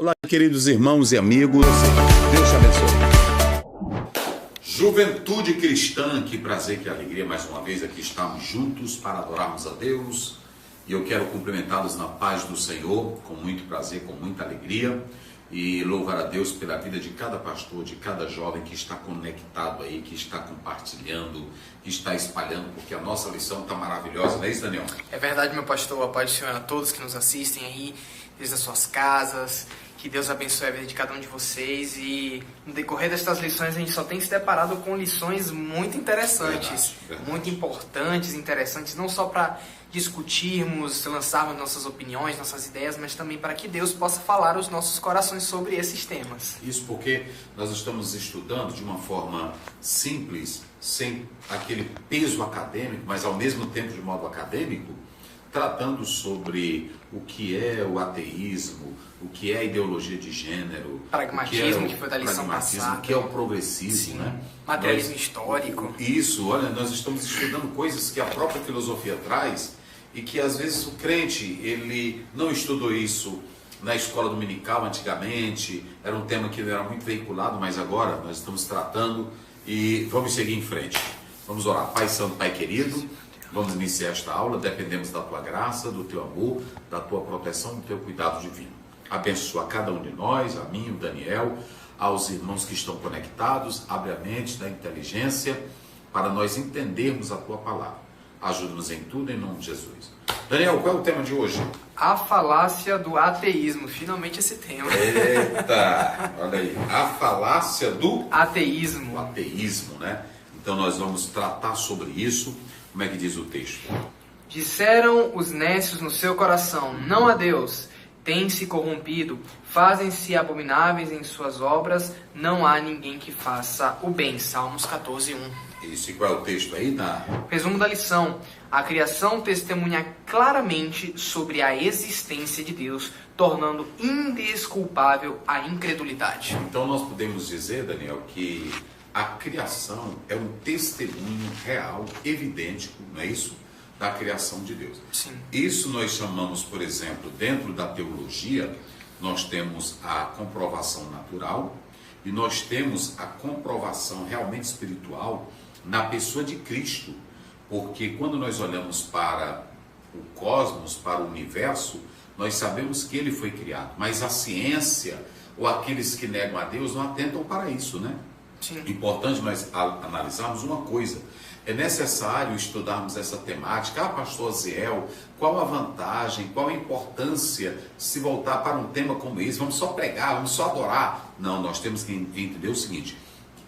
Olá, queridos irmãos e amigos, Deus te abençoe. Juventude cristã, que prazer, que alegria, mais uma vez aqui estamos juntos para adorarmos a Deus. E eu quero cumprimentá-los na paz do Senhor, com muito prazer, com muita alegria. E louvar a Deus pela vida de cada pastor, de cada jovem que está conectado aí, que está compartilhando, que está espalhando, porque a nossa lição está maravilhosa, não é isso, Daniel? É verdade, meu pastor. A paz do Senhor a todos que nos assistem aí, desde as suas casas. Que Deus abençoe a vida de cada um de vocês. E no decorrer destas lições a gente só tem se deparado com lições muito interessantes, verdade. Muito importantes, interessantes, não só para discutirmos, lançarmos nossas opiniões, nossas ideias, mas também para que Deus possa falar aos nossos corações sobre esses temas. Isso porque nós estamos estudando de uma forma simples, sem aquele peso acadêmico, mas ao mesmo tempo de modo acadêmico, tratando sobre o que é o ateísmo, o que é a ideologia de gênero, pragmatismo, que foi da lição passada, o que é o progressismo, né? Materialismo histórico. Isso, olha, nós estamos estudando coisas que a própria filosofia traz e que às vezes o crente, ele não estudou isso na escola dominical antigamente, era um tema que era muito veiculado, mas agora nós estamos tratando e vamos seguir em frente. Vamos orar. Pai Santo, Pai querido, vamos iniciar esta aula, dependemos da Tua graça, do Teu amor, da Tua proteção, do Teu cuidado divino. Abençoa cada um de nós, a mim, o Daniel, aos irmãos que estão conectados, abre a mente da inteligência para nós entendermos a Tua palavra. Ajuda-nos em tudo, em nome de Jesus. Daniel, qual é o tema de hoje? A falácia do ateísmo. Finalmente esse tema. Eita, olha aí. A falácia do ateísmo. O ateísmo, né? Então nós vamos tratar sobre isso. Como é que diz o texto? Disseram os nécios no seu coração, não a Deus, têm-se corrompido, fazem-se abomináveis em suas obras, não há ninguém que faça o bem. Salmos 14, 1. Isso, e qual é o texto aí? Resumo da lição. A criação testemunha claramente sobre a existência de Deus, tornando indesculpável a incredulidade. Então nós podemos dizer, Daniel, que a criação é um testemunho real, evidente, não é isso? Da criação de Deus. Sim. Isso nós chamamos, por exemplo, dentro da teologia, nós temos a comprovação natural e nós temos a comprovação realmente espiritual na pessoa de Cristo. Porque quando nós olhamos para o cosmos, para o universo, nós sabemos que ele foi criado. Mas a ciência, ou aqueles que negam a Deus, não atentam para isso, né? Sim. Importante nós analisarmos uma coisa. É necessário estudarmos essa temática. Pastor Ziel, qual a vantagem, qual a importância se voltar para um tema como esse? Vamos só pregar, vamos só adorar? Não, nós temos que entender o seguinte.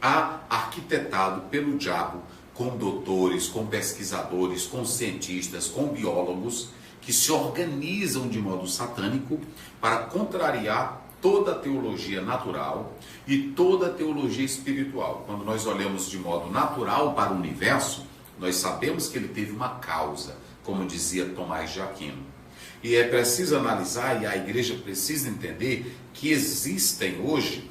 Há arquitetado pelo diabo, com doutores, com pesquisadores, com cientistas, com biólogos, que se organizam de modo satânico para contrariar toda a teologia natural e toda a teologia espiritual. Quando nós olhamos de modo natural para o universo, nós sabemos que ele teve uma causa, como dizia Tomás de Aquino. E é preciso analisar, e a igreja precisa entender, que existem hoje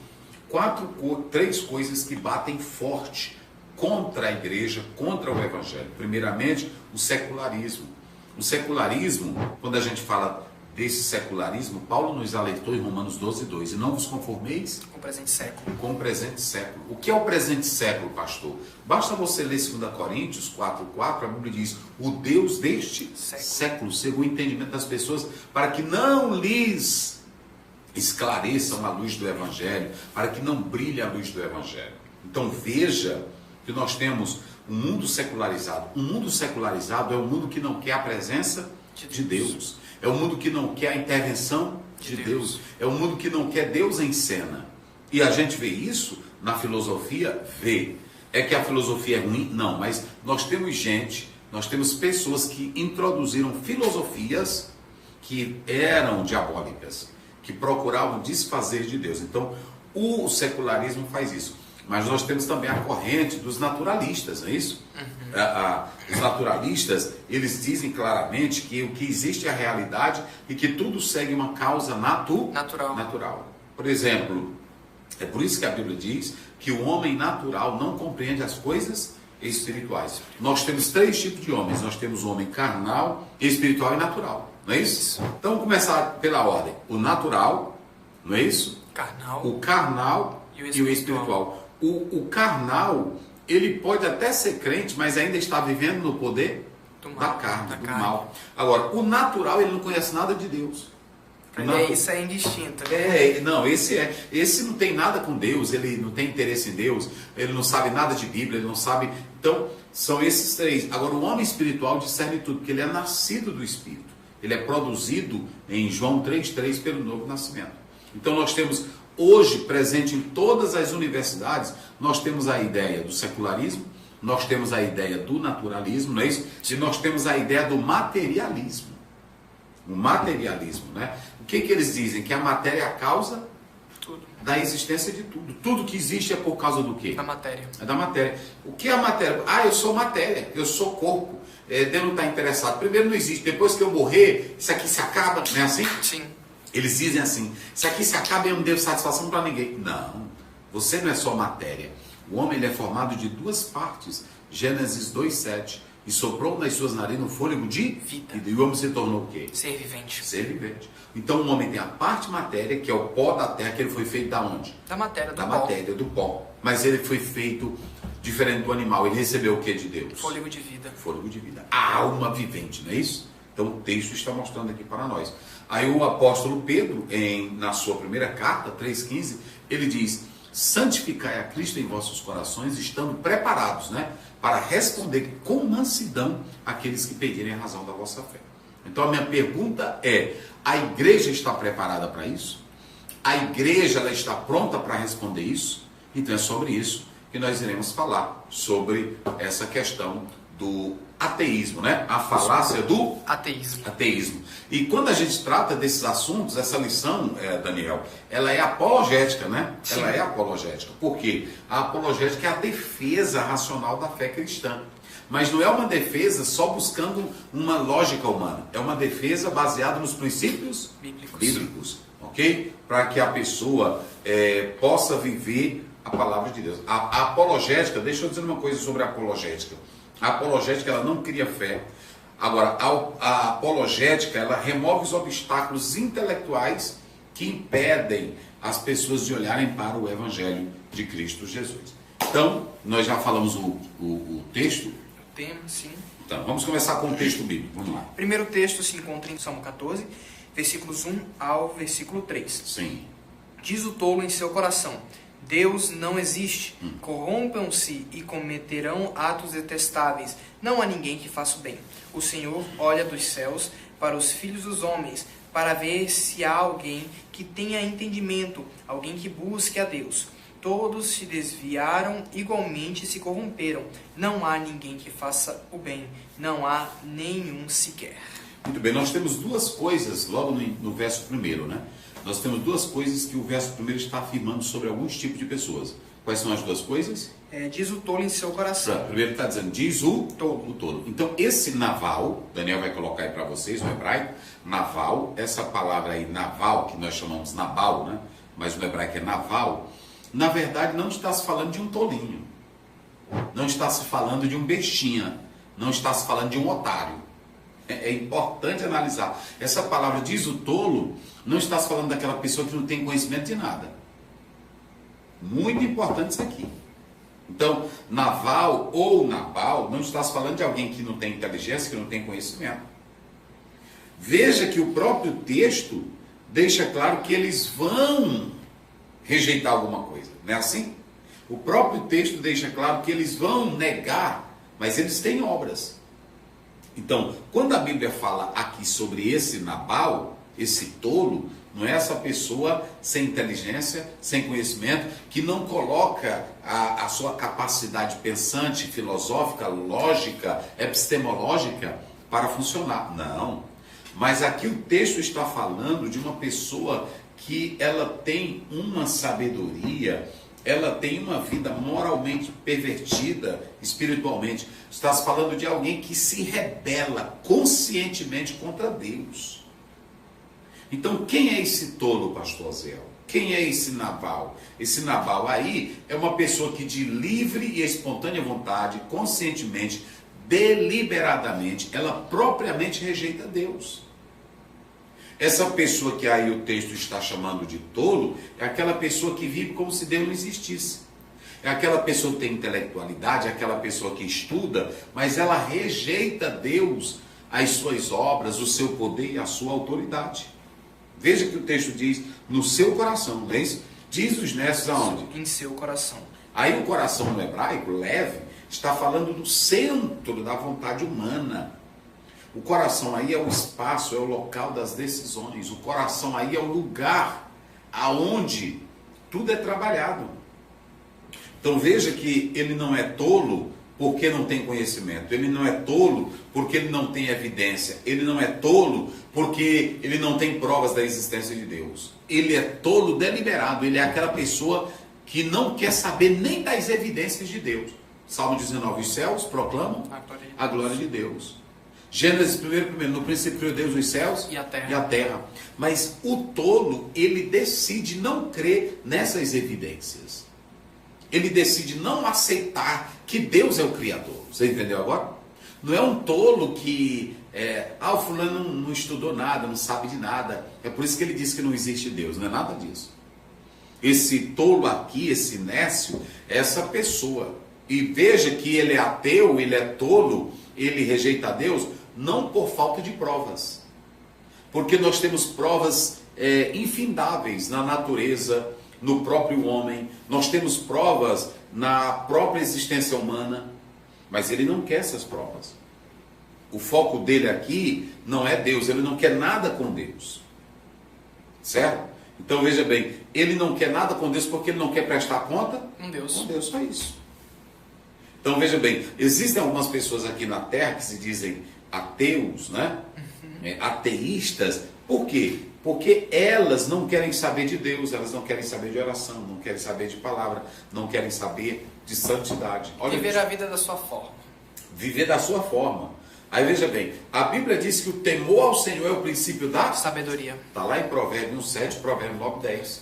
três coisas que batem forte contra a igreja, contra o evangelho. Primeiramente, o secularismo. O secularismo, quando a gente fala desse secularismo, Paulo nos alertou em Romanos 12, 2. E não vos conformeis com o presente século. Com o presente século. O que é o presente século, pastor? Basta você ler 2 Coríntios 4, 4, a Bíblia diz, o Deus deste século, segundo o entendimento das pessoas, para que não lhes esclareçam a luz do evangelho, para que não brilhe a luz do evangelho. Então veja que nós temos um mundo secularizado. Um mundo secularizado é um mundo que não quer a presença de Deus. É um mundo que não quer a intervenção de Deus. É um mundo que não quer Deus em cena. E a gente vê isso na filosofia, vê. É que a filosofia é ruim? Não, mas nós temos pessoas que introduziram filosofias que eram diabólicas, que procuravam desfazer de Deus. Então, o secularismo faz isso. Mas nós temos também a corrente dos naturalistas, não é isso? Os naturalistas, eles dizem claramente que o que existe é a realidade e que tudo segue uma causa natural. Por exemplo, é por isso que a Bíblia diz que o homem natural não compreende as coisas espirituais. Nós temos três tipos de homens. Nós temos o homem carnal, espiritual e natural. Não é isso? Então vamos começar pela ordem. O natural, não é isso? Carnal. O carnal e o espiritual. O carnal, ele pode até ser crente, mas ainda está vivendo no poder da carne, do mal. Agora, o natural, ele não conhece nada de Deus. Isso é indistinto. Não, esse não tem nada com Deus, ele não tem interesse em Deus, ele não sabe nada de Bíblia, ele não sabe. Então, são esses três. Agora, o homem espiritual discerne tudo, porque ele é nascido do Espírito. Ele é produzido em João 3,3 pelo novo nascimento. Então, nós temos hoje presente em todas as universidades, nós temos a ideia do secularismo, nós temos a ideia do naturalismo, não é isso? E nós temos a ideia do materialismo. O materialismo, né? O que eles dizem? Que a matéria é a causa da existência de tudo. Tudo que existe é por causa do quê? Da matéria. É da matéria. O que é a matéria? Eu sou matéria, eu sou corpo. Deus não está interessado. Primeiro não existe. Depois que eu morrer, isso aqui se acaba. Não é assim? Sim. Eles dizem assim, isso aqui se acaba e eu não devo satisfação para ninguém. Não, você não é só matéria. O homem ele é formado de duas partes. Gênesis 2,7. E soprou nas suas narinas um fôlego de vida. E o homem se tornou o quê? Ser vivente. Ser vivente. Então o homem tem a parte matéria, que é o pó da terra, que ele foi feito da onde? Da matéria, da matéria, do pó. Mas ele foi feito diferente do animal. Ele recebeu o que de Deus? Fôlego de vida. Fôlego de vida. A alma vivente, não é isso? Então o texto está mostrando aqui para nós. Aí o apóstolo Pedro, na sua primeira carta, 3,15, ele diz: santificai a Cristo em vossos corações, estando preparados, né, para responder com mansidão àqueles que pedirem a razão da vossa fé. Então a minha pergunta é: a igreja está preparada para isso? A igreja ela está pronta para responder isso? Então é sobre isso que nós iremos falar, sobre essa questão do ateísmo, né? A falácia do ateísmo. E quando a gente trata desses assuntos, essa lição, Daniel, ela é apologética, né? Sim. Ela é apologética. Por quê? A apologética é a defesa racional da fé cristã. Mas não é uma defesa só buscando uma lógica humana. É uma defesa baseada nos princípios bíblicos, ok? Para que a pessoa possa viver a palavra de Deus. A apologética, deixa eu dizer uma coisa sobre a apologética. A apologética, ela não cria fé. Agora, a apologética, ela remove os obstáculos intelectuais que impedem as pessoas de olharem para o Evangelho de Cristo Jesus. Então, nós já falamos o texto. O tema, sim. Então, vamos começar com o texto bíblico. Vamos lá. O primeiro texto se encontra em Salmo 14, versículos 1 ao versículo 3. Sim. Diz o tolo em seu coração: Deus não existe. Corrompam-se e cometerão atos detestáveis. Não há ninguém que faça o bem. O Senhor olha dos céus para os filhos dos homens, para ver se há alguém que tenha entendimento, alguém que busque a Deus. Todos se desviaram, igualmente se corromperam. Não há ninguém que faça o bem. Não há nenhum sequer. Muito bem, nós temos duas coisas logo no verso primeiro, né? Nós temos duas coisas que o verso primeiro está afirmando sobre alguns tipos de pessoas. Quais são as duas coisas? Diz o tolo em seu coração. Primeiro está dizendo, diz o tolo. Então, esse naval, Daniel vai colocar aí para vocês, no hebraico, naval, essa palavra aí, naval, que nós chamamos nabal, né? Mas no hebraico é naval, na verdade não está se falando de um tolinho. Não está se falando de um bestinha. Não está se falando de um otário. É importante analisar. Essa palavra diz o tolo, não está se falando daquela pessoa que não tem conhecimento de nada. Muito importante isso aqui. Então, naval ou nabal, não está se falando de alguém que não tem inteligência, que não tem conhecimento. Veja que o próprio texto deixa claro que eles vão rejeitar alguma coisa. Não é assim? O próprio texto deixa claro que eles vão negar, mas eles têm obras. Então, quando a Bíblia fala aqui sobre esse Nabal, esse tolo, não é essa pessoa sem inteligência, sem conhecimento, que não coloca a sua capacidade pensante, filosófica, lógica, epistemológica para funcionar. Não. Mas aqui o texto está falando de uma pessoa que ela tem uma sabedoria, ela tem uma vida moralmente pervertida, espiritualmente. Está se falando de alguém que se rebela conscientemente contra Deus. Então, quem é esse tolo, pastor Zéu? Quem é esse Nabal? Esse Nabal aí é uma pessoa que de livre e espontânea vontade, conscientemente, deliberadamente, ela propriamente rejeita Deus. Essa pessoa que aí o texto está chamando de tolo é aquela pessoa que vive como se Deus não existisse. É aquela pessoa que tem intelectualidade, é aquela pessoa que estuda, mas ela rejeita Deus, as suas obras, o seu poder e a sua autoridade. Veja que o texto diz, no seu coração, não é isso? Diz os nessos aonde? Em seu coração. Aí o coração no hebraico, leve, está falando do centro da vontade humana. O coração aí é o espaço, é o local das decisões. O coração aí é o lugar aonde tudo é trabalhado. Então veja que ele não é tolo porque não tem conhecimento. Ele não é tolo porque ele não tem evidência. Ele não é tolo porque ele não tem provas da existência de Deus. Ele é tolo deliberado. Ele é aquela pessoa que não quer saber nem das evidências de Deus. Salmo 19, os céus proclamam a glória de Deus. Gênesis 1, no princípio criou Deus os céus e a terra. Mas o tolo, ele decide não crer nessas evidências. Ele decide não aceitar que Deus é o Criador. Você entendeu agora? Não é um tolo que, o fulano não estudou nada, não sabe de nada. É por isso que ele diz que não existe Deus. Não é nada disso. Esse tolo aqui, esse nécio, é essa pessoa. E veja que ele é ateu, ele é tolo, ele rejeita Deus, não por falta de provas. Porque nós temos provas infindáveis na natureza, no próprio homem. Nós temos provas na própria existência humana. Mas ele não quer essas provas. O foco dele aqui não é Deus, ele não quer nada com Deus. Certo? Então veja bem, ele não quer nada com Deus porque ele não quer prestar conta com Deus. Com Deus, só isso. Então veja bem, existem algumas pessoas aqui na Terra que se dizem ateus, né? Ateístas. Por quê? Porque elas não querem saber de Deus, elas não querem saber de oração, não querem saber de palavra, não querem saber de santidade. Olha viver isso. a vida da sua forma. Viver da sua forma. Aí veja bem, a Bíblia diz que o temor ao Senhor é o princípio da sabedoria. Está lá em Provérbios 7, Provérbios 9, 10.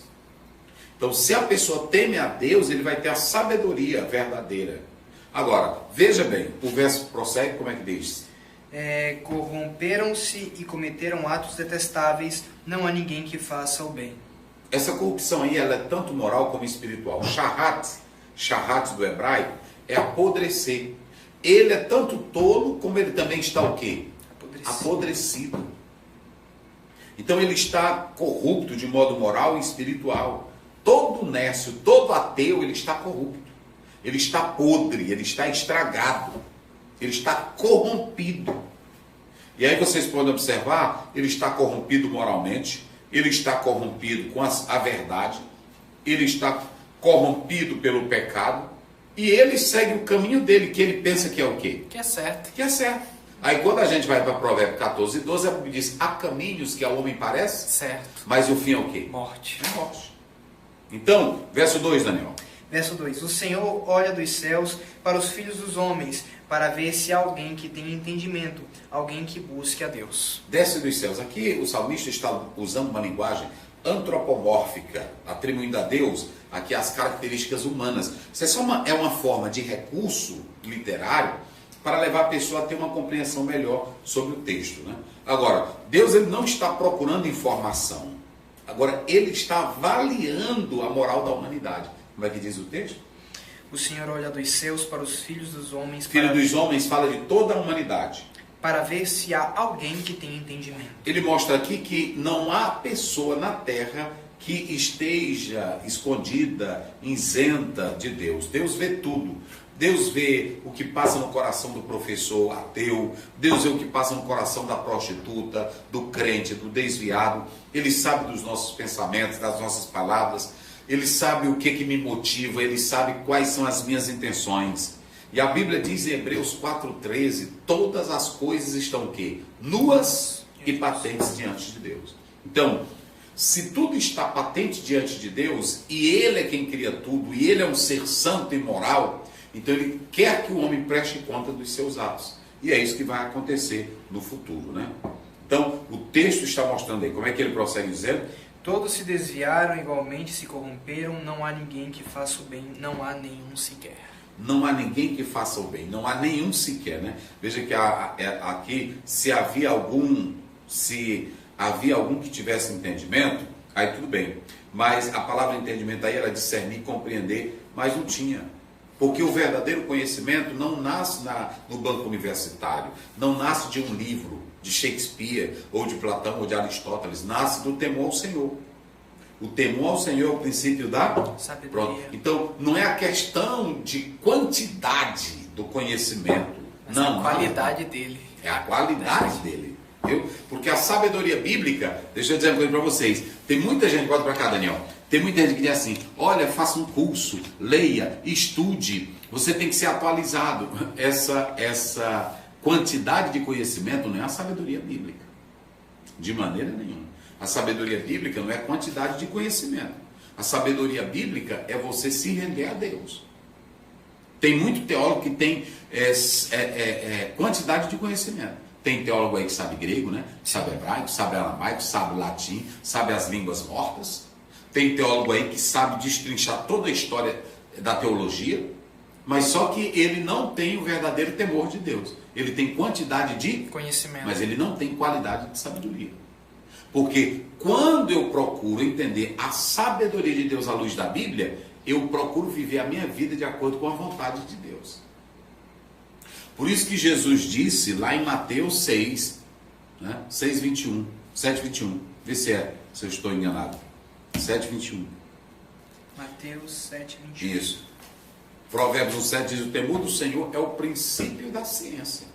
Então, se a pessoa teme a Deus, ele vai ter a sabedoria verdadeira. Agora, veja bem, o verso prossegue, como é que diz? Corromperam-se e cometeram atos detestáveis, não há ninguém que faça o bem. Essa corrupção aí, ela é tanto moral como espiritual. Shahat do hebraico, é apodrecer. Ele é tanto tolo, como ele também está o quê? Apodrecido. Então ele está corrupto de modo moral e espiritual. Todo nécio, todo ateu, ele está corrupto. Ele está podre, ele está estragado. Ele está corrompido. E aí vocês podem observar, ele está corrompido moralmente, ele está corrompido com a verdade, ele está corrompido pelo pecado, e ele segue o caminho dele, que ele pensa que é o quê? Que é certo. Que é certo. Aí quando a gente vai para Provérbios 14, 12, a Bíblia diz, há caminhos que ao homem parece, certo, mas o fim é o quê? Morte. É morte. Então, verso 2, Daniel. Verso 2. O Senhor olha dos céus para os filhos dos homens, para ver se há alguém que tenha entendimento, alguém que busque a Deus. Desce dos céus. Aqui o salmista está usando uma linguagem antropomórfica, atribuindo a Deus aqui as características humanas. Isso é uma forma de recurso literário para levar a pessoa a ter uma compreensão melhor sobre o texto, né? Agora, Deus ele não está procurando informação. Agora, ele está avaliando a moral da humanidade. Como é que diz o texto? O Senhor olha dos céus para os filhos dos homens. Filho dos homens fala de toda a humanidade. Para ver se há alguém que tenha entendimento. Ele mostra aqui que não há pessoa na terra que esteja escondida, isenta de Deus. Deus vê tudo. Deus vê o que passa no coração do professor ateu. Deus vê o que passa no coração da prostituta, do crente, do desviado. Ele sabe dos nossos pensamentos, das nossas palavras. Ele sabe o que me motiva. Ele sabe quais são as minhas intenções. E a Bíblia diz em Hebreus 4,13, todas as coisas estão o quê? Nuas e patentes diante de Deus. Então, se tudo está patente diante de Deus, e Ele é quem cria tudo, e Ele é um ser santo e moral, então Ele quer que o homem preste conta dos seus atos. E é isso que vai acontecer no futuro, né? Então, o texto está mostrando aí, como é que ele prossegue dizendo? Todos se desviaram, igualmente se corromperam, não há ninguém que faça o bem, não há nenhum sequer. Não há ninguém que faça o bem, não há nenhum sequer, né? Veja que aqui, se havia algum, se havia algum que tivesse entendimento, aí tudo bem. Mas a palavra entendimento aí era discernir, compreender, mas não tinha. Porque o verdadeiro conhecimento não nasce no banco universitário, não nasce de um livro de Shakespeare, ou de Platão, ou de Aristóteles, nasce do temor ao Senhor. O temor ao Senhor é o princípio da sabedoria. Pronto. Então, não é a questão de quantidade do conhecimento, mas não, a qualidade dele. É a qualidade dele. Viu? Porque a sabedoria bíblica, deixa eu dizer uma coisa para vocês, tem muita gente, bota para cá, Daniel, tem muita gente que diz assim, olha, faça um curso, leia, estude, você tem que ser atualizado. Essa quantidade de conhecimento não é a sabedoria bíblica, de maneira nenhuma. A sabedoria bíblica não é quantidade de conhecimento. A sabedoria bíblica é você se render a Deus. Tem muito teólogo que tem quantidade de conhecimento. Tem teólogo aí que sabe grego, né? Sabe hebraico, sabe aramaico, sabe latim, sabe as línguas mortas. Tem teólogo aí que sabe destrinchar toda a história da teologia, mas só que ele não tem o verdadeiro temor de Deus. Ele tem quantidade de conhecimento, mas ele não tem qualidade de sabedoria. Porque quando eu procuro entender a sabedoria de Deus à luz da Bíblia, eu procuro viver a minha vida de acordo com a vontade de Deus. Por isso que Jesus disse lá em Mateus 6, né? 6:21, 7:21. Vê se eu estou enganado. 7:21. Mateus 7:21. Isso. Provérbios 7 diz: o temor do Senhor é o princípio da ciência.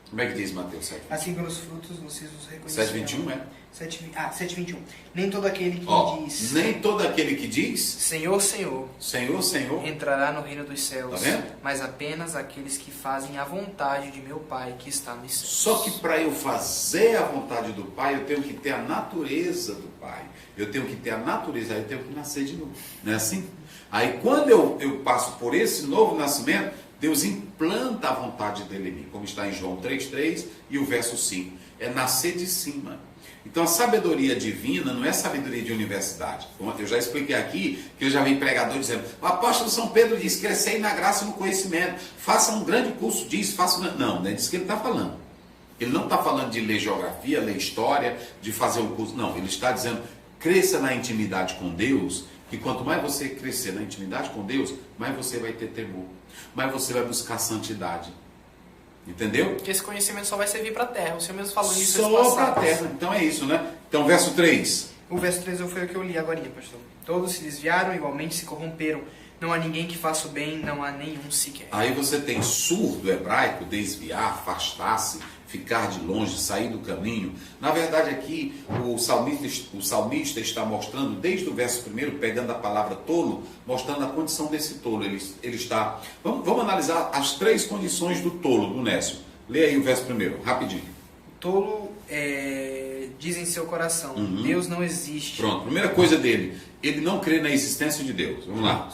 Como é que diz Mateus 7? Assim pelos frutos vocês os reconhecerão. 7:21 é? 7:21. Nem todo aquele que diz... Nem todo aquele que diz... Senhor, Senhor. Senhor, Senhor. Entrará no reino dos céus. Tá vendo? Mas apenas aqueles que fazem a vontade de meu Pai que está nos céus. Só que para eu fazer a vontade do Pai, eu tenho que ter a natureza do Pai. Eu tenho que ter a natureza, eu tenho que nascer de novo. Não é assim? Aí quando eu passo por esse novo nascimento, Deus implanta a vontade dele em mim, como está em João 3:3 e o verso 5. É nascer de cima. Então a sabedoria divina não é sabedoria de universidade. Eu já expliquei aqui que eu já vi pregador dizendo: o apóstolo São Pedro diz, crescei na graça e no conhecimento, faça um grande curso disso, faça... Não é disso que ele está falando. Ele não está falando de ler geografia, ler história, de fazer um curso. Não, ele está dizendo, cresça na intimidade com Deus, que quanto mais você crescer na intimidade com Deus, mais você vai ter temor, mais você vai buscar santidade. Entendeu? Porque esse conhecimento só vai servir para a terra. O Senhor mesmo falou isso. Só para a terra. Então é isso, né? Então verso 3. O verso 3 foi o que eu li agora, pastor. Todos se desviaram, igualmente se corromperam. Não há ninguém que faça o bem, não há nenhum sequer. Aí você tem surdo hebraico, desviar, afastar-se, ficar de longe, sair do caminho. Na verdade aqui o salmista está mostrando, desde o verso 1, pegando a palavra tolo, mostrando a condição desse tolo. Ele está... Vamos analisar as 3 condições do tolo, do Nécio. Lê aí o verso 1, rapidinho. O tolo diz em seu coração, Deus não existe. Pronto, primeira coisa dele, ele não crê na existência de Deus. Vamos lá.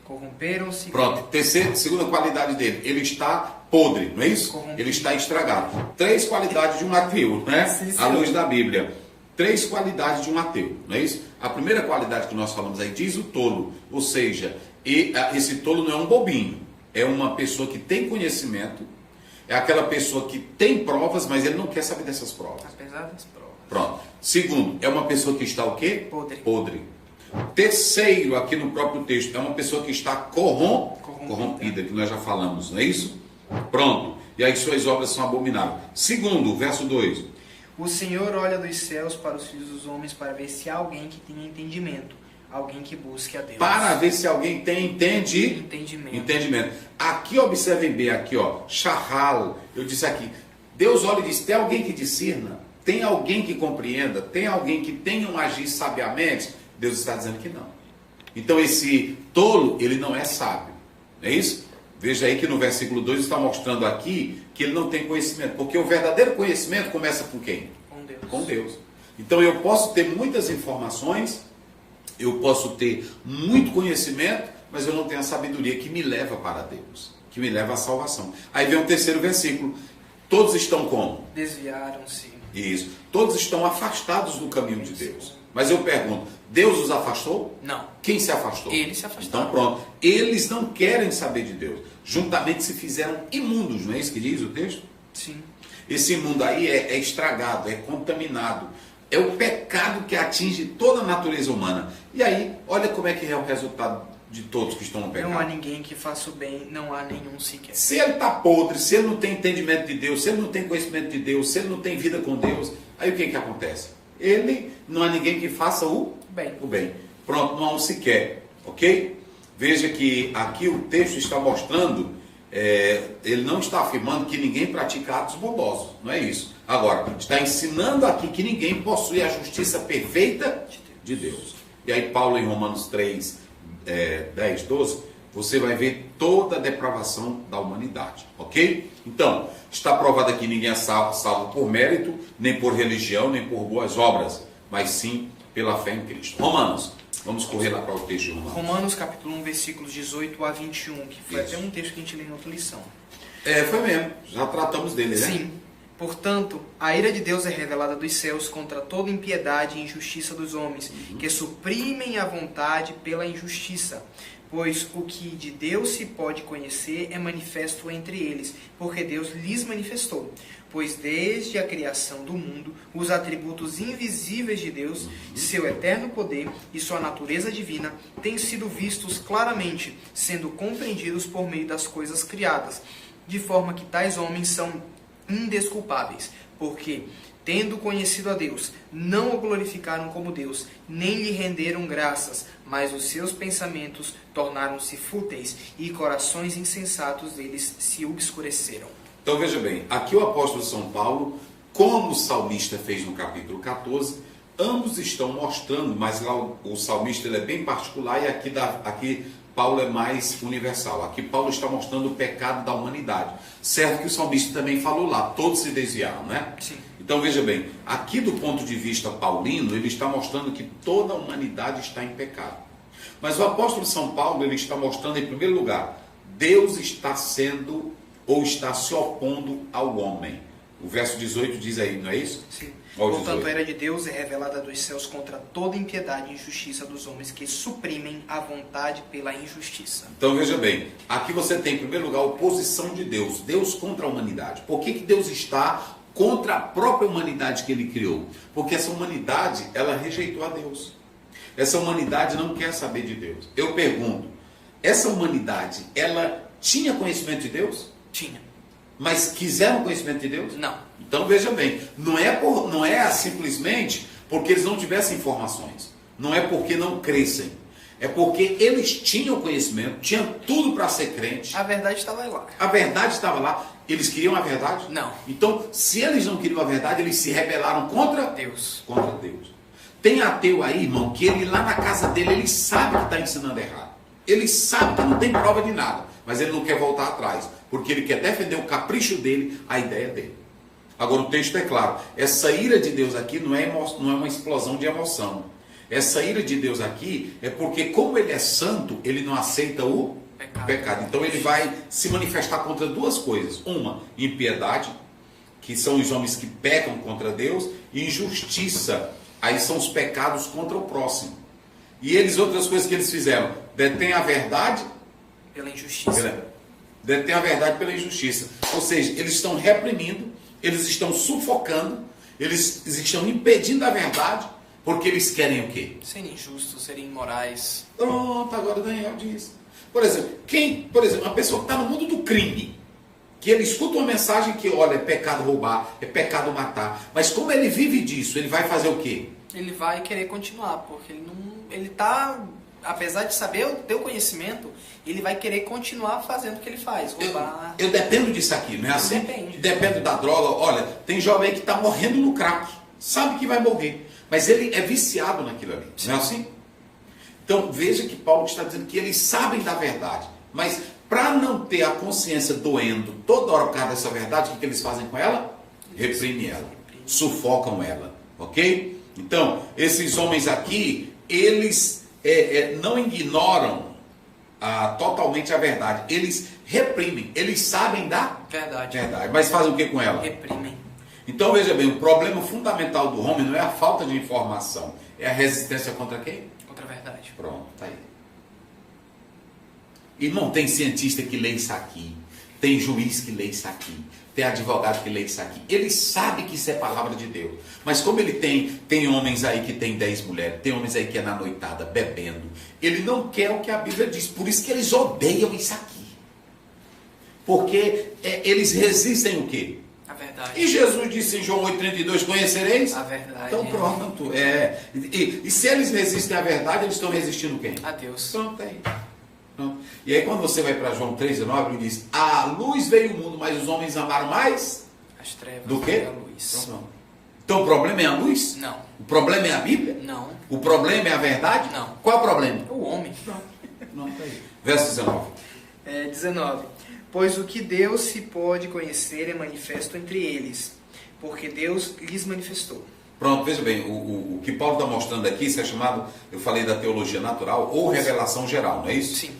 Corromperam-se. Pronto, segunda qualidade dele, ele está podre, não é isso? Ele está estragado. 3 qualidades de um ateu, né? Sim, à luz da Bíblia. 3 qualidades de um ateu, não é isso? A primeira qualidade que nós falamos aí diz o tolo, ou seja, esse tolo não é um bobinho, é uma pessoa que tem conhecimento, é aquela pessoa que tem provas, mas ele não quer saber dessas provas. Apesar das provas. Pronto. Segundo, é uma pessoa que está o quê? Podre. Terceiro, aqui no próprio texto, é uma pessoa que está corrompida, que nós já falamos, não é isso? Pronto. E aí suas obras são abomináveis. Segundo, verso 2. O Senhor olha dos céus para os filhos dos homens para ver se há alguém que tenha entendimento, alguém que busque a Deus. Para ver se alguém tem entendimento. Aqui observem bem, aqui ó, Shahal, eu disse aqui, Deus olha e diz, tem alguém que discirna? Tem alguém que compreenda? Tem alguém que tenha um agir sabiamente? Deus está dizendo que não. Então esse tolo, ele não é sábio. É isso? Veja aí que no versículo 2 está mostrando aqui que ele não tem conhecimento. Porque o verdadeiro conhecimento começa com quem? Com Deus. Então eu posso ter muitas informações, eu posso ter muito conhecimento, mas eu não tenho a sabedoria que me leva para Deus, que me leva à salvação. Aí vem o terceiro versículo. Todos estão como? Desviaram-se. Isso. Todos estão afastados do caminho de Deus. Mas eu pergunto, Deus os afastou? Não. Quem se afastou? Eles se afastaram. Então pronto. Eles não querem saber de Deus. Juntamente se fizeram imundos, não é isso que diz o texto? Sim. Esse imundo aí é estragado, é contaminado. É o pecado que atinge toda a natureza humana. E aí, olha como é que é o resultado de todos que estão no pecado. Não há ninguém que faça o bem, não há nenhum sequer. Se ele está podre, se ele não tem entendimento de Deus, se ele não tem conhecimento de Deus, se ele não tem vida com Deus, aí o que que acontece? Não há ninguém que faça o bem. Pronto, não há um sequer, ok? Veja que aqui o texto está mostrando, ele não está afirmando que ninguém pratica atos bondosos, não é isso. Agora, está ensinando aqui que ninguém possui a justiça perfeita de Deus. E aí Paulo em Romanos 3, 10, 12, você vai ver toda a depravação da humanidade, ok? Então, está provado aqui que ninguém é salvo por mérito, nem por religião, nem por boas obras, mas sim pela fé em Cristo. Romanos, vamos correr lá para o texto de Romanos. Romanos capítulo 1, versículos 18 a 21, que foi até um texto que a gente leu em outra lição. Foi mesmo, já tratamos dele, né? Sim. Portanto, a ira de Deus é revelada dos céus contra toda impiedade e injustiça dos homens, que suprimem a vontade pela injustiça. Pois o que de Deus se pode conhecer é manifesto entre eles, porque Deus lhes manifestou. Pois desde a criação do mundo, os atributos invisíveis de Deus, seu eterno poder e sua natureza divina, têm sido vistos claramente, sendo compreendidos por meio das coisas criadas, de forma que tais homens são indesculpáveis, porque, tendo conhecido a Deus, não o glorificaram como Deus, nem lhe renderam graças, mas os seus pensamentos tornaram-se fúteis, e corações insensatos deles se obscureceram. Então veja bem, aqui o apóstolo São Paulo, como o salmista fez no capítulo 14, ambos estão mostrando, mas lá o salmista ele é bem particular e aqui Paulo é mais universal. Aqui Paulo está mostrando o pecado da humanidade. Certo que o salmista também falou lá, todos se desviaram, né? Sim. Então veja bem, aqui do ponto de vista paulino, ele está mostrando que toda a humanidade está em pecado. Mas o apóstolo São Paulo, ele está mostrando em primeiro lugar, Deus está sendo ou está se opondo ao homem. O verso 18 diz aí, não é isso? Sim. Portanto, a ira de Deus é revelada dos céus contra toda impiedade e injustiça dos homens que suprimem a vontade pela injustiça. Então veja bem, aqui você tem em primeiro lugar a oposição de Deus, Deus contra a humanidade. Por que Deus está contra a própria humanidade que ele criou? Porque essa humanidade, ela rejeitou a Deus. Essa humanidade não quer saber de Deus. Eu pergunto, essa humanidade, ela tinha conhecimento de Deus? Tinha. Mas quiseram conhecimento de Deus? Não. Então veja bem, não é simplesmente porque eles não tivessem informações, não é porque não crescem, é porque eles tinham conhecimento, tinham tudo para ser crente. A verdade estava lá. A verdade estava lá. Eles queriam a verdade? Não. Então, se eles não queriam a verdade, eles se rebelaram contra Deus. Contra Deus. Tem ateu aí, irmão, que ele lá na casa dele, ele sabe que está ensinando errado. Ele sabe que não tem prova de nada, mas ele não quer voltar atrás, porque ele quer defender o capricho dele, a ideia dele. Agora o texto é claro, essa ira de Deus aqui não é uma explosão de emoção. Essa ira de Deus aqui é porque, como ele é santo, ele não aceita o pecado. Então ele vai se manifestar contra duas coisas. Uma, impiedade, que são os homens que pecam contra Deus, e injustiça, aí são os pecados contra o próximo. E eles, outras coisas que eles fizeram, detêm a verdade pela injustiça. Detêm a verdade pela injustiça. Ou seja, eles estão reprimindo, eles estão sufocando, eles estão impedindo a verdade, porque eles querem o quê? Serem injustos, serem imorais. Pronto, agora Daniel diz. Por exemplo, uma pessoa que está no mundo do crime, que ele escuta uma mensagem que, olha, é pecado roubar, é pecado matar, mas como ele vive disso, ele vai fazer o quê? Ele vai querer continuar, porque ele está, apesar de saber o teu conhecimento, ele vai querer continuar fazendo o que ele faz, roubar. Eu dependo disso aqui, não é assim? Depende. Dependo da droga. Olha, tem jovem aí que está morrendo no crack, sabe que vai morrer, mas ele é viciado naquilo ali, não é assim? Então veja que Paulo está dizendo que eles sabem da verdade, mas para não ter a consciência doendo toda hora por causa dessa verdade, o que eles fazem com ela? Reprimem ela, sufocam ela, ok? Então, esses homens aqui, eles não ignoram totalmente a verdade, eles reprimem, eles sabem da verdade, mas fazem o que com ela? Reprimem. Então veja bem, o problema fundamental do homem não é a falta de informação, é a resistência contra quem? Contra a verdade. Pronto, tá aí. Irmão, tem cientista que lê isso aqui, tem juiz que lê isso aqui, tem advogado que lê isso aqui. Ele sabe que isso é palavra de Deus. Mas como ele tem homens aí que tem 10 mulheres, tem homens aí que é na noitada, bebendo. Ele não quer o que a Bíblia diz. Por isso que eles odeiam isso aqui. Porque eles resistem o quê? A verdade. E Jesus disse em João 8,32, conhecereis? A verdade. Então pronto. E se eles resistem à verdade, eles estão resistindo quem? A Deus. Pronto, é isso. E aí quando você vai para João 3,19, ele diz, a luz veio ao mundo, mas os homens amaram mais as trevas do que a luz. Então o problema é a luz? Não. O problema é a Bíblia? Não. O problema é a verdade? Não. Qual é o problema? O homem. Não, tá aí. Verso 19. 19. Pois o que Deus se pode conhecer é manifesto entre eles, porque Deus lhes manifestou. Pronto, veja bem, o que Paulo está mostrando aqui, isso é chamado, eu falei da teologia natural ou revelação geral, não é isso? Sim.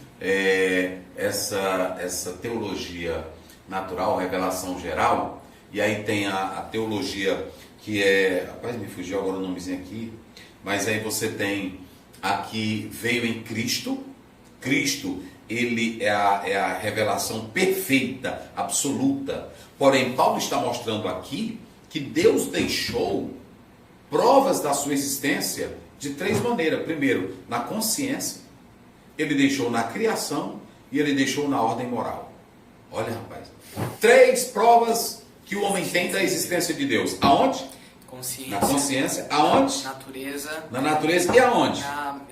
Essa teologia natural, revelação geral, e aí tem a teologia que rapaz, me fugiu agora o nomezinho aqui, mas aí você tem a que veio em Cristo. Cristo, ele é a revelação perfeita, absoluta. Porém, Paulo está mostrando aqui que Deus deixou provas da sua existência de 3 maneiras. Primeiro, na consciência, ele deixou na criação e ele deixou na ordem moral. Olha, rapaz, 3 provas que o homem tem da existência de Deus. Aonde? Consciência. Na consciência. Aonde? Natureza. Na natureza. E aonde?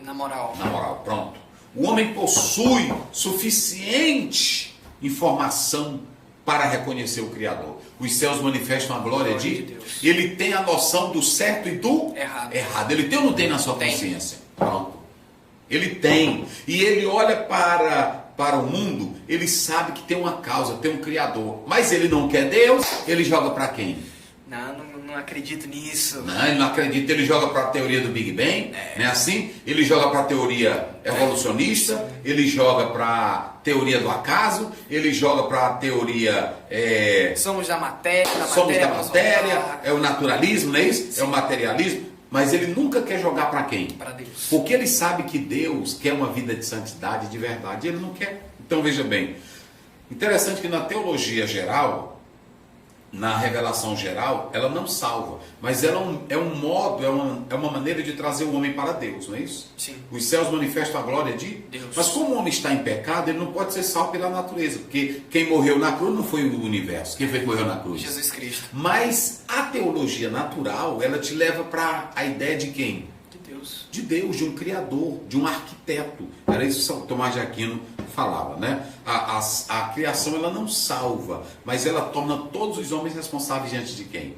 Na moral. Na moral, pronto. O homem possui suficiente informação para reconhecer o Criador. Os céus manifestam a glória de Deus. Ele tem a noção do certo e do errado. Ele tem ou não tem na sua consciência? Pronto. Ele tem. E ele olha para o mundo, ele sabe que tem uma causa, tem um Criador. Mas ele não quer Deus, ele joga para quem? Não acredito nisso. Não, ele não acredita, ele joga para a teoria do Big Bang, não é assim? Ele joga para a teoria evolucionista, ele joga para a teoria do acaso, ele joga para a teoria... Somos da matéria, é o naturalismo, não é isso? Sim. É o materialismo, mas ele nunca quer jogar para quem? Para Deus. Porque ele sabe que Deus quer uma vida de santidade, de verdade, ele não quer. Então veja bem, interessante que na teologia geral... Na revelação geral, ela não salva, mas ela é um modo, é uma maneira de trazer o homem para Deus, não é isso? Sim. Os céus manifestam a glória de Deus. Mas como o homem está em pecado, ele não pode ser salvo pela natureza, porque quem morreu na cruz não foi o universo. Quem foi que morreu na cruz? Jesus Cristo. Mas a teologia natural, ela te leva para a ideia de quem? De Deus, de um criador, de um arquiteto. Era isso que São Tomás de Aquino falava, né? A criação, ela não salva, mas ela torna todos os homens responsáveis diante de quem?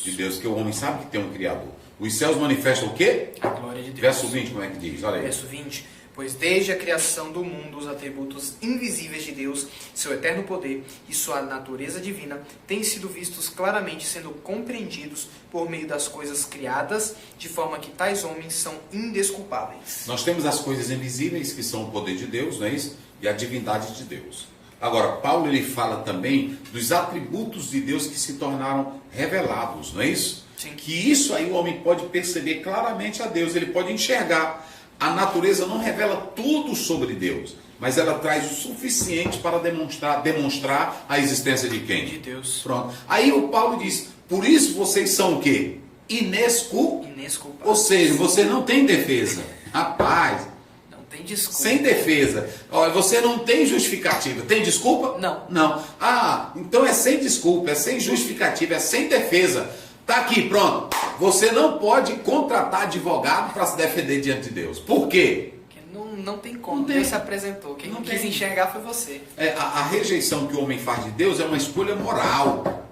De Deus, que o homem sabe que tem um criador. Os céus manifestam o quê? A glória de Deus. Verso 20, como é que diz? Olha aí. Verso 20. Pois desde a criação do mundo, os atributos invisíveis de Deus, seu eterno poder e sua natureza divina, têm sido vistos claramente, sendo compreendidos por meio das coisas criadas, de forma que tais homens são indesculpáveis. Nós temos as coisas invisíveis, que são o poder de Deus, não é isso? E a divindade de Deus. Agora, Paulo ele fala também dos atributos de Deus que se tornaram revelados, não é isso? Sim. Que isso aí o homem pode perceber claramente a Deus, ele pode enxergar. A natureza não revela tudo sobre Deus, mas ela traz o suficiente para demonstrar a existência de quem? De Deus. Pronto. Aí o Paulo diz, por isso vocês são o quê? Inesculpáveis. Ou seja, você não tem defesa. Rapaz, não tem desculpa. Sem defesa. Olha, você não tem justificativa. Tem desculpa? Não. Não. Ah, então é sem desculpa, é sem justificativa, é sem defesa. Tá aqui, pronto. Você não pode contratar advogado para se defender diante de Deus. Por quê? Porque não tem como. Não tem. Deus se apresentou. Quem não quis enxergar foi você. A rejeição que o homem faz de Deus é uma escolha moral.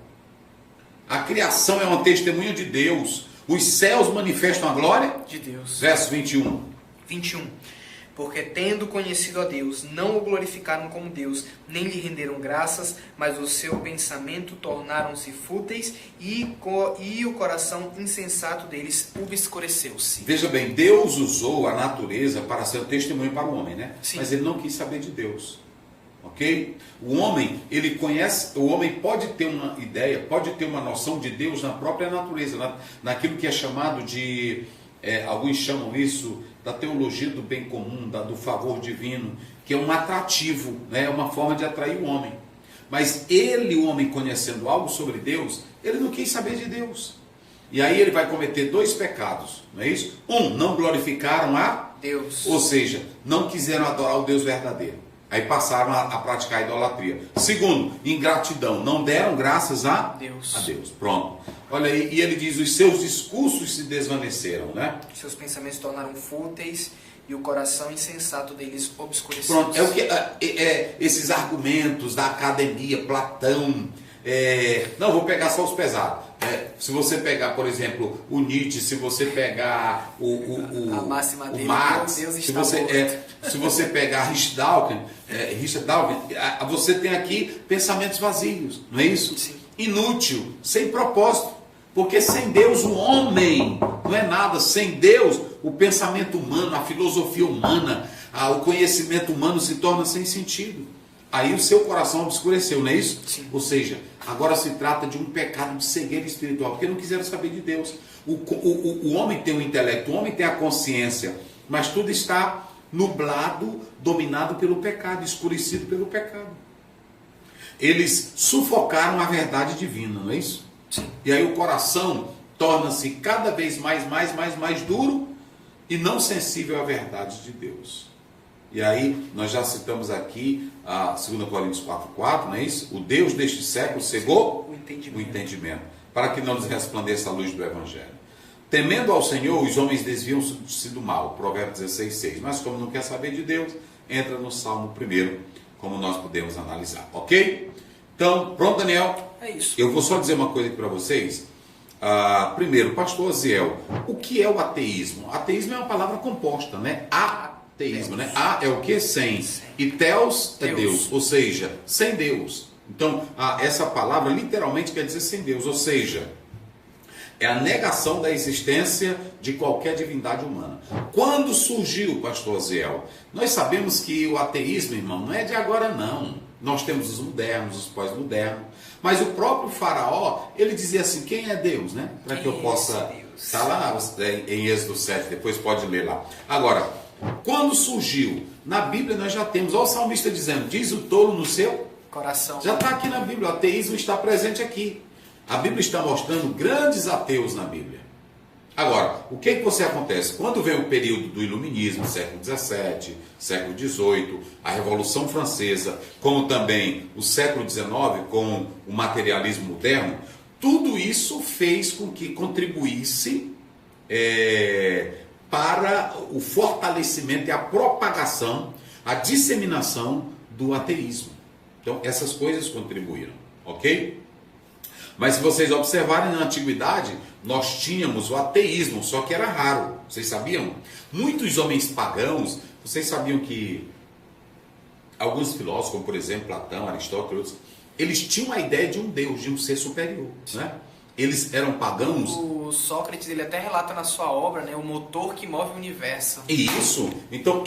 A criação é um testemunho de Deus. Os céus manifestam a glória de Deus. Verso 21. 21. Porque tendo conhecido a Deus, não o glorificaram como Deus, nem lhe renderam graças, mas o seu pensamento tornaram-se fúteis e o coração insensato deles obscureceu-se. Veja bem, Deus usou a natureza para ser um testemunho para o homem, né? Sim. Mas ele não quis saber de Deus. Ok? O homem, ele conhece, o homem pode ter uma ideia, pode ter uma noção de Deus na própria natureza, naquilo que é chamado de, alguns chamam isso da teologia do bem comum, do favor divino, que é um atrativo, né? É uma forma de atrair o homem. Mas ele, o homem, conhecendo algo sobre Deus, ele não quis saber de Deus. E aí ele vai cometer 2 pecados, não é isso? Não glorificaram a Deus. Ou seja, não quiseram adorar o Deus verdadeiro. Aí passaram a praticar a idolatria. Segundo, ingratidão. Não deram graças a Deus. Pronto. Olha aí, e ele diz, os seus discursos se desvaneceram, né? Seus pensamentos se tornaram fúteis e o coração insensato deles obscureceu. Pronto, é o que esses argumentos da academia, Platão. Não, vou pegar só os pesados. Se você pegar, por exemplo, o Nietzsche, se você pegar a máxima dele, Marx, Deus se está se você pegar Richard Dawkins, você tem aqui pensamentos vazios, não é isso? Sim. Inútil, sem propósito, porque sem Deus o homem não é nada. Sem Deus o pensamento humano, a filosofia humana, o conhecimento humano se torna sem sentido. Aí o seu coração obscureceu, não é isso? Sim. Ou seja, agora se trata de um pecado de cegueira espiritual, porque não quiseram saber de Deus. O homem tem o intelecto, o homem tem a consciência, mas tudo está nublado, dominado pelo pecado, escurecido pelo pecado. Eles sufocaram a verdade divina, não é isso? Sim. E aí o coração torna-se cada vez mais duro e não sensível à verdade de Deus. E aí, nós já citamos aqui a 2 Coríntios 4,4, não é isso? O Deus deste século cegou o entendimento, para que não lhes resplandeça a luz do Evangelho. Temendo ao Senhor, os homens desviam-se do mal, Provérbios 16,6. Mas como não quer saber de Deus, entra no Salmo 1, como nós podemos analisar, ok? Então, pronto, Daniel? É isso. Eu vou só dizer uma coisa aqui para vocês. Primeiro, pastor Aziel, o que é o ateísmo? Ateísmo é uma palavra composta, né? Ateísmo, né? A é o que? Sem. E Theos é Deus, ou seja, sem Deus. Então, essa palavra literalmente quer dizer sem Deus, ou seja, é a negação da existência de qualquer divindade humana. Quando surgiu, pastor Aziel? Nós sabemos que o ateísmo, irmão, não é de agora não. Nós temos os modernos, os pós-modernos, mas o próprio faraó, ele dizia assim, quem é Deus, né? Para que eu possa... Está lá em Êxodo 7, depois pode ler lá. Agora, quando surgiu, na Bíblia nós já temos, olha o salmista dizendo, diz o tolo no seu coração. Já está aqui na Bíblia, o ateísmo está presente aqui. A Bíblia está mostrando grandes ateus na Bíblia. Agora, o que você acontece? Quando vem o período do iluminismo, século XVII, século XVIII, a Revolução Francesa, como também o século XIX, com o materialismo moderno, tudo isso fez com que contribuísse para o fortalecimento e a propagação, a disseminação do ateísmo. Então, essas coisas contribuíram, ok? Mas se vocês observarem, na antiguidade, nós tínhamos o ateísmo, só que era raro. Vocês sabiam? Muitos homens pagãos, vocês sabiam que alguns filósofos, como por exemplo Platão, Aristóteles, eles tinham a ideia de um Deus, de um ser superior, né? Eles eram pagãos. O Sócrates, ele até relata na sua obra, né, o motor que move o universo. Isso. Então,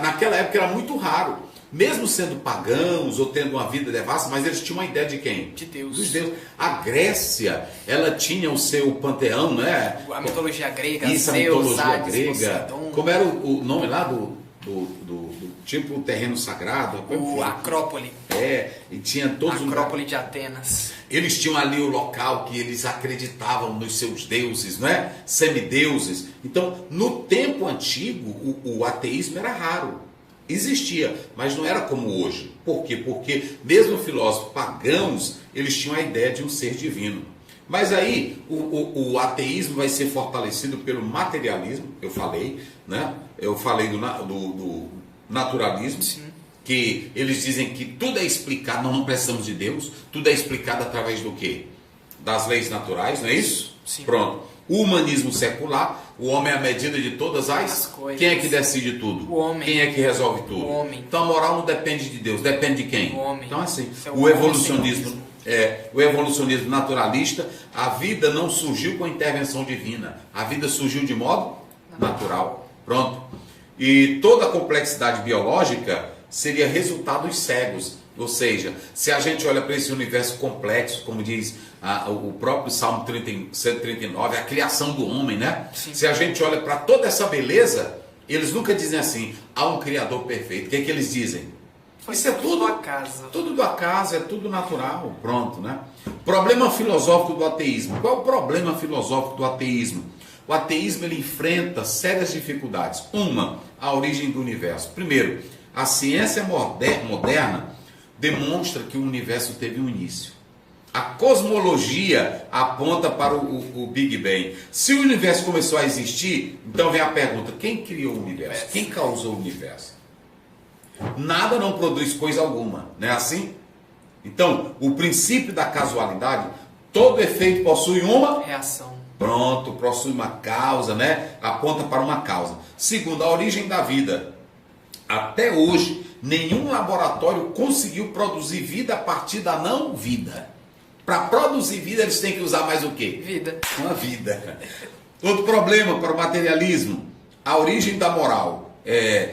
naquela época era muito raro. Mesmo sendo pagãos ou tendo uma vida devassa, mas eles tinham uma ideia de quem? De Deus. Dos deuses. A Grécia, ela tinha o seu panteão, né? A mitologia grega, Isso, Zeus, a mitologia Hades, grega. Poseidon. Como era o nome lá do tipo terreno sagrado? O Acrópole. E tinha todos os Acrópole de Atenas. Eles tinham ali o local que eles acreditavam nos seus deuses, não é? Semideuses. Então, no tempo antigo, o ateísmo era raro. Existia, mas não era como hoje. Por quê? Porque mesmo filósofos pagãos, eles tinham a ideia de um ser divino. Mas aí, o ateísmo vai ser fortalecido pelo materialismo, eu falei, né? Eu falei do naturalismo. Sim. Que eles dizem que tudo é explicado, nós não precisamos de Deus, tudo é explicado através do quê? Das leis naturais, não é isso? Sim. Pronto. O humanismo secular, o homem é a medida de todas as coisas. Quem é que decide tudo? O homem. Quem é que resolve tudo? O homem. Então a moral não depende de Deus, depende de quem? O homem. Então assim, O evolucionismo, o evolucionismo naturalista, a vida não surgiu com intervenção divina, a vida surgiu de modo natural. Pronto. E toda a complexidade biológica seria resultado dos cegos. Ou seja, se a gente olha para esse universo complexo, como diz o próprio Salmo 139, a criação do homem, né? Sim. Se a gente olha para toda essa beleza, eles nunca dizem assim, há um Criador perfeito. O que é que eles dizem? Isso é tudo do acaso. Tudo do acaso, é tudo natural, pronto, né? Problema filosófico do ateísmo. Qual é o problema filosófico do ateísmo? O ateísmo ele enfrenta sérias dificuldades. Uma, a origem do universo. Primeiro, a ciência moderna demonstra que o universo teve um início. A cosmologia aponta para o Big Bang. Se o universo começou a existir, então vem a pergunta: quem criou o universo? Quem causou o universo? Nada não produz coisa alguma, não é assim? Então, o princípio da casualidade, todo efeito possui uma reação. Pronto, possui uma causa, né? Aponta para uma causa. Segundo, a origem da vida. Até hoje, nenhum laboratório conseguiu produzir vida a partir da não vida. Para produzir vida, eles têm que usar mais o quê? Vida. Uma vida. Outro problema para o materialismo, a origem da moral.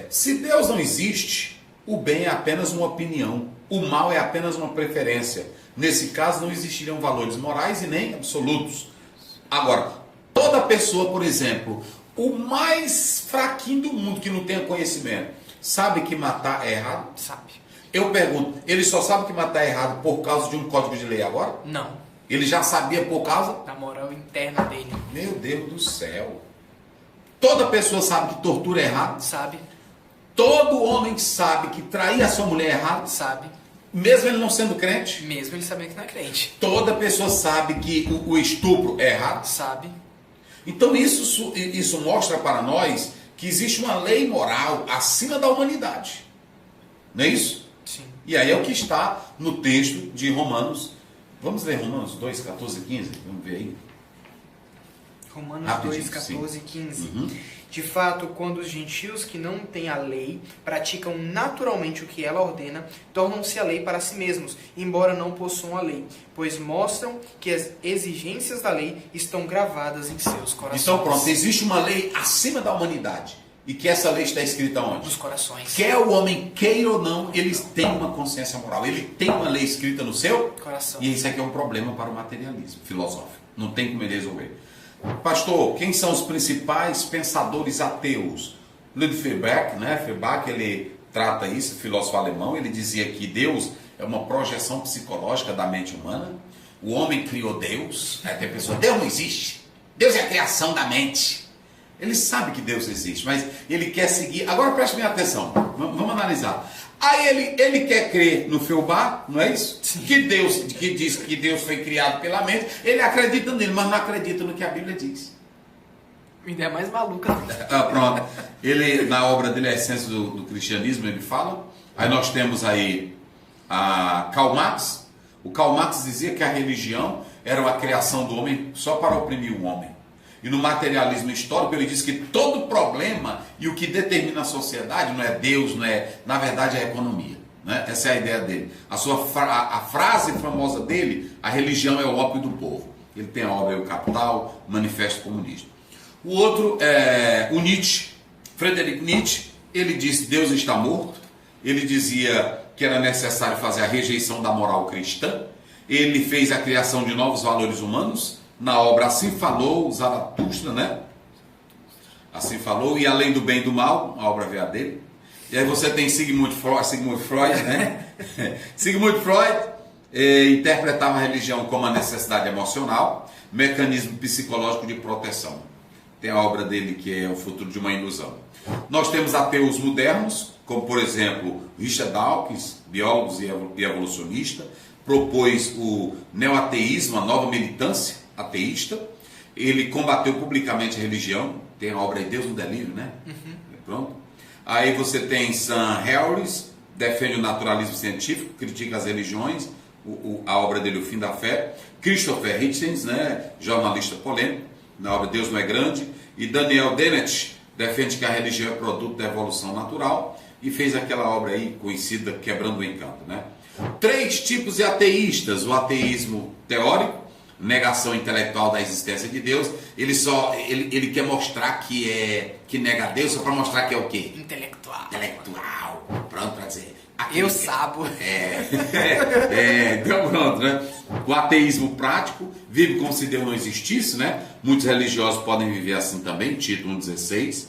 Se Deus não existe, o bem é apenas uma opinião, o mal é apenas uma preferência. Nesse caso, não existiriam valores morais e nem absolutos. Agora, toda pessoa, por exemplo, o mais fraquinho do mundo que não tenha conhecimento, sabe que matar é errado? Sabe. Eu pergunto, ele só sabe que matar é errado por causa de um código de lei agora? Não. Ele já sabia por causa? Da moral interna dele. Meu Deus do céu. Toda pessoa sabe que tortura é errado? Sabe. Todo homem sabe que trair a sua mulher é errado? Sabe. Mesmo ele não sendo crente? Mesmo ele sabendo que não é crente. Toda pessoa sabe que o estupro é errado? Sabe. Então isso mostra para nós que existe uma lei moral acima da humanidade. Não é isso? Sim. E aí é o que está no texto de Romanos. Vamos ler Romanos 2, 14 e 15? Vamos ver aí. Romanos Rapidinho, 2, 14 e 15. Uhum. De fato, quando os gentios que não têm a lei praticam naturalmente o que ela ordena, tornam-se a lei para si mesmos, embora não possuam a lei, pois mostram que as exigências da lei estão gravadas em seus corações. Então pronto, existe uma lei acima da humanidade. E que essa lei está escrita onde? Nos corações. Quer o homem queira ou não, ele tem uma consciência moral. Ele tem uma lei escrita no seu coração. E isso aqui é um problema para o materialismo filosófico. Não tem como ele resolver. Pastor, quem são os principais pensadores ateus? Ludwig Feuerbach, né? Feuerbach, ele trata isso, filósofo alemão. Ele dizia que Deus é uma projeção psicológica da mente humana. O homem criou Deus. Aí tem a pessoa, Deus não existe. Deus é a criação da mente. Ele sabe que Deus existe, mas ele quer seguir. Agora preste bem atenção, vamos analisar. Aí ele quer crer no Feuerbach, não é isso? Sim. Que diz que Deus foi criado pela mente. Ele acredita nele, mas não acredita no que a Bíblia diz. Uma ideia mais maluca. Pronto. Ele, na obra dele, A Essência do Cristianismo, ele fala. Aí nós temos aí a Karl Marx. O Karl Marx dizia que a religião era uma criação do homem só para oprimir o homem. E no materialismo histórico ele diz que todo problema e o que determina a sociedade não é Deus, não é, na verdade é a economia. Né? Essa é a ideia dele. A frase famosa dele, a religião é o ópio do povo. Ele tem a obra O Capital, Manifesto Comunista. O outro é o Nietzsche, Friedrich Nietzsche, ele disse Deus está morto. Ele dizia que era necessário fazer a rejeição da moral cristã. Ele fez a criação de novos valores humanos. Na obra Assim Falou Zaratustra, né? Assim Falou, e Além do Bem e do Mal, a obra veio dele. E aí você tem Sigmund Freud, né? Sigmund Freud interpretava a religião como a necessidade emocional, mecanismo psicológico de proteção. Tem a obra dele que é O Futuro de uma Ilusão. Nós temos ateus modernos, como por exemplo Richard Dawkins, biólogo e evolucionista, propôs o neoateísmo, a nova militância ateísta. Ele combateu publicamente a religião. Tem a obra aí Deus no Delírio, né? Uhum. Pronto. Aí você tem Sam Harris, defende o naturalismo científico, critica as religiões, a obra dele O Fim da Fé. Christopher Hitchens, né? Jornalista polêmico, na obra Deus Não é Grande. E Daniel Dennett defende que a religião é produto da evolução natural e fez aquela obra aí conhecida Quebrando o Encanto, né? 3 tipos de ateístas: o ateísmo teórico, negação intelectual da existência de Deus. Ele quer mostrar que nega Deus só para mostrar que é o quê? Intelectual. Pronto, para dizer eu sabo. Então pronto, né? O ateísmo prático vive como se Deus não existisse, né? Muitos religiosos podem viver assim também. Tito 1,16.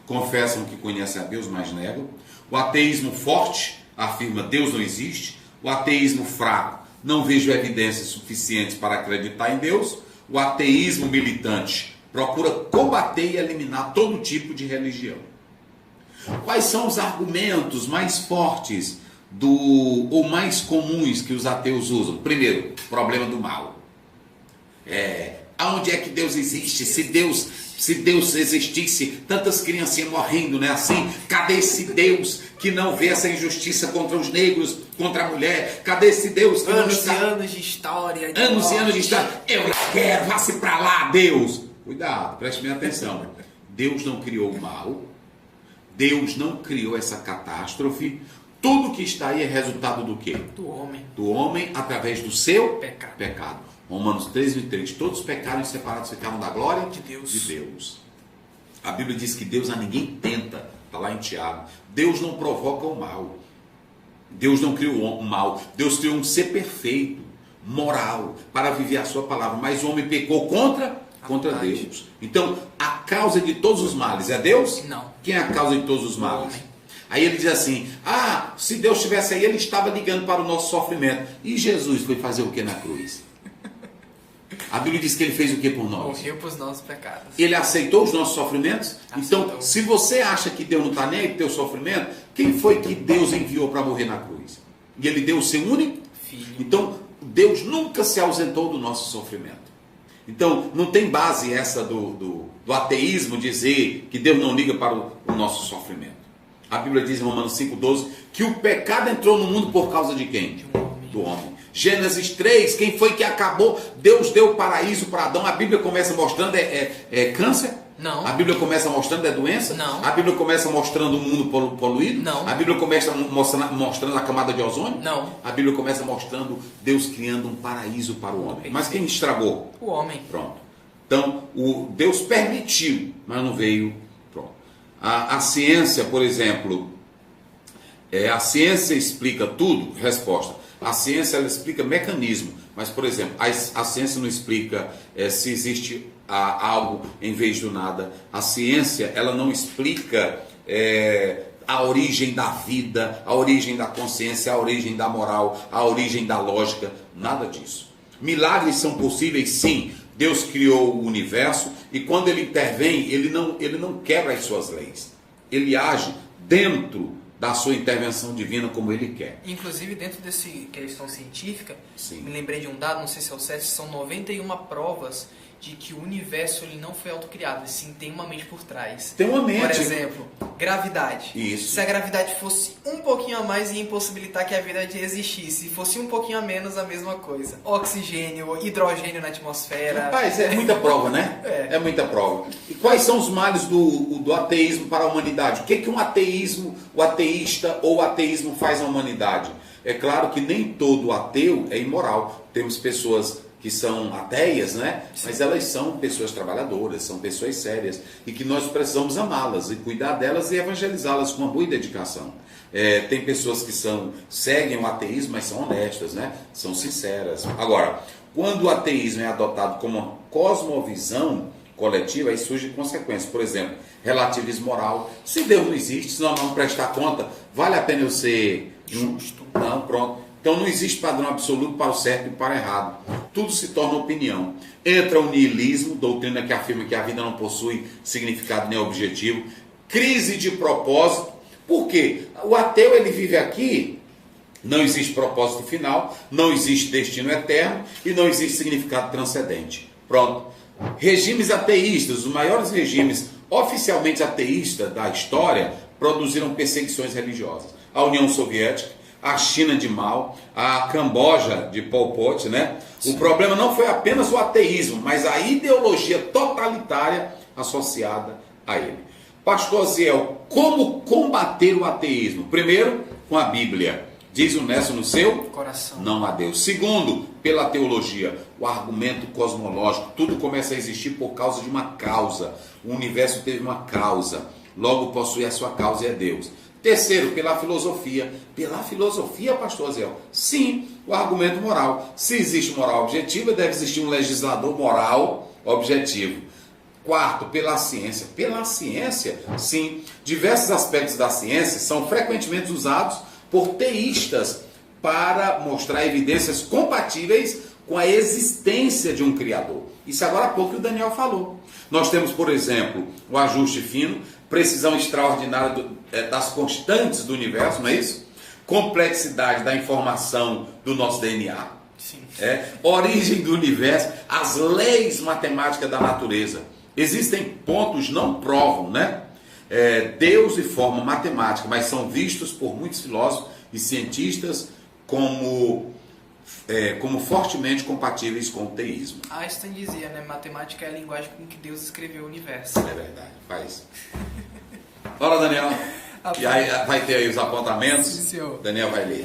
Confessam que conhecem a Deus, mas negam. O ateísmo forte afirma Deus não existe. O ateísmo fraco, não vejo evidências suficientes para acreditar em Deus. O ateísmo militante procura combater e eliminar todo tipo de religião. Quais são os argumentos mais fortes ou mais comuns que os ateus usam? Primeiro, problema do mal. Aonde é que Deus existe? Se Deus existisse, tantas criancinhas morrendo, né? Assim, cadê esse Deus que não vê essa injustiça contra os negros, contra a mulher? Cadê esse Deus que não está... anos de história. Anos e anos de história. Eu não quero, vá-se pra lá, Deus. Cuidado, preste bem atenção. Deus não criou o mal. Deus não criou essa catástrofe. Tudo que está aí é resultado do quê? Do homem. Do homem através do seu pecado. Romanos 3:23. Todos pecaram e separados ficaram da glória de Deus. A Bíblia diz que Deus a ninguém tenta. Está lá em Tiago. Deus não provoca o mal. Deus não criou o mal. Deus criou um ser perfeito, moral, para viver a sua palavra. Mas o homem pecou contra Deus. Então, a causa de todos os males é Deus? Não. Quem é a causa de todos os males? Aí ele diz assim, se Deus estivesse aí, ele estava ligando para o nosso sofrimento. E Jesus foi fazer o que na cruz? A Bíblia diz que ele fez o que por nós? Morreu por os nossos pecados. Ele aceitou os nossos sofrimentos? Aceitou. Então, se você acha que Deus não está nem aí para o teu sofrimento, quem foi que Deus enviou para morrer na cruz? E ele deu o seu único filho. Então, Deus nunca se ausentou do nosso sofrimento. Então, não tem base essa do ateísmo dizer que Deus não liga para o nosso sofrimento. A Bíblia diz em Romanos 5:12 que o pecado entrou no mundo por causa de quem? Do homem. Gênesis 3, quem foi que acabou? Deus deu o paraíso para Adão. A Bíblia começa mostrando câncer? Não. A Bíblia começa mostrando doença? Não. A Bíblia começa mostrando o mundo poluído? Não. A Bíblia começa mostrando a camada de ozônio? Não. A Bíblia começa mostrando Deus criando um paraíso para o homem. Mas quem estragou? O homem. Pronto. Então, Deus permitiu, mas não veio. Pronto. A ciência, por exemplo, a ciência explica tudo? Resposta. A ciência ela explica mecanismo, mas, por exemplo, a ciência não explica se existe algo em vez do nada. A ciência ela não explica a origem da vida, a origem da consciência, a origem da moral, a origem da lógica, nada disso. Milagres são possíveis, sim. Deus criou o universo e quando ele intervém, ele não quebra as suas leis. Ele age dentro da sua intervenção divina como ele quer. Inclusive, dentro dessa questão científica, Sim. Me lembrei de um dado, não sei se é o certo, são 91 provas de que o universo ele não foi autocriado, e sim tem uma mente por trás. Tem uma mente. Por exemplo, gravidade. Isso. Se a gravidade fosse um pouquinho a mais, ia impossibilitar que a vida existisse. Se fosse um pouquinho a menos, a mesma coisa. Oxigênio, hidrogênio na atmosfera. Rapaz, é muita prova, né? É muita prova. E quais são os males do ateísmo para a humanidade? O que o ateísta ou o ateísmo faz à humanidade? É claro que nem todo ateu é imoral. Temos pessoas que são ateias, né? Sim. Mas elas são pessoas trabalhadoras, são pessoas sérias e que nós precisamos amá-las e cuidar delas e evangelizá-las com uma boa dedicação. Tem pessoas que seguem o ateísmo, mas são honestas, né? São sinceras. Agora, quando o ateísmo é adotado como uma cosmovisão coletiva, aí surgem consequências. Por exemplo, relativismo moral. Se Deus não existe, se nós não prestar conta, vale a pena eu ser justo? Não, pronto. Então não existe padrão absoluto para o certo e para o errado. Tudo se torna opinião. Entra o niilismo, doutrina que afirma que a vida não possui significado nem objetivo. Crise de propósito. Por quê? O ateu ele vive aqui, não existe propósito final, não existe destino eterno e não existe significado transcendente. Pronto. Regimes ateístas, os maiores regimes oficialmente ateístas da história produziram perseguições religiosas. A União Soviética, a China de Mao, a Camboja de Pol Pot, né? O problema não foi apenas o ateísmo, mas a ideologia totalitária associada a ele. Pastor Ziel, como combater o ateísmo? Primeiro, com a Bíblia. Diz o Nécio no seu coração. Não há Deus. Segundo, pela teologia, o argumento cosmológico. Tudo começa a existir por causa de uma causa. O universo teve uma causa. Logo possui a sua causa e é Deus. Terceiro, pela filosofia. Pela filosofia, pastor Ziel? Sim, o argumento moral. Se existe moral objetiva, deve existir um legislador moral objetivo. Quarto, pela ciência. Pela ciência, sim. Diversos aspectos da ciência são frequentemente usados por teístas para mostrar evidências compatíveis com a existência de um Criador. Isso agora há pouco que o Daniel falou. Nós temos, por exemplo, o ajuste fino, precisão extraordinária das constantes do universo, não é isso? Complexidade da informação do nosso DNA. Sim. Origem do universo, as leis matemáticas da natureza. Existem pontos, não provam, né? Deus e forma matemática, mas são vistos por muitos filósofos e cientistas como fortemente compatíveis com o teísmo. Einstein dizia, né? Matemática é a linguagem com que Deus escreveu o universo. É verdade, faz. Bora, Daniel. E aí vai ter aí os apontamentos. Sim, senhor. Daniel vai ler.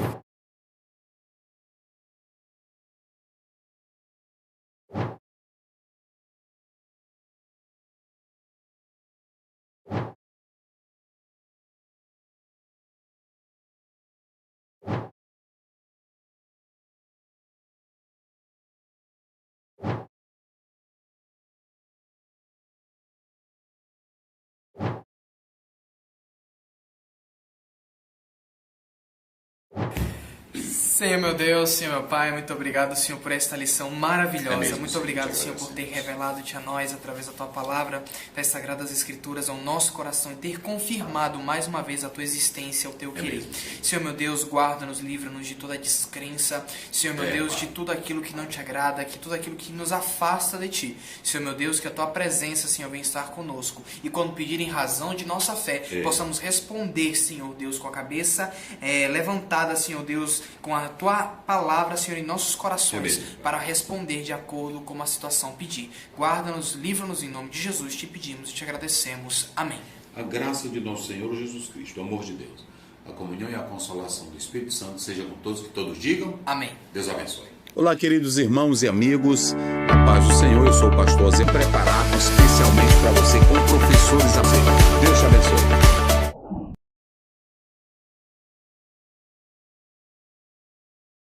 Senhor meu Deus, Senhor meu Pai, muito obrigado, Senhor, por esta lição maravilhosa. Mesmo, muito obrigado, Senhor, por ter revelado-te a nós, através da Tua Palavra, das Sagradas Escrituras, ao nosso coração, e ter confirmado mais uma vez a Tua existência, o Teu querer. Senhor meu Deus, guarda-nos, livra-nos de toda descrença, Senhor meu Deus, de tudo aquilo que não te agrada, de tudo aquilo que nos afasta de Ti. Senhor meu Deus, que a Tua presença, Senhor, venha estar conosco, e quando pedirem razão de nossa fé, possamos responder, Senhor Deus, com a cabeça levantada, Senhor Deus, com a Tua palavra, Senhor, em nossos corações, para responder de acordo com a situação pedir. Guarda-nos, livra-nos, em nome de Jesus, te pedimos e te agradecemos. Amém. A graça de nosso Senhor Jesus Cristo, o amor de Deus, a comunhão e a consolação do Espírito Santo seja com todos, que todos digam amém. Deus abençoe. Olá, queridos irmãos e amigos, a paz do Senhor. Eu sou o pastor Zé, preparado especialmente para você com professores a Deus te abençoe.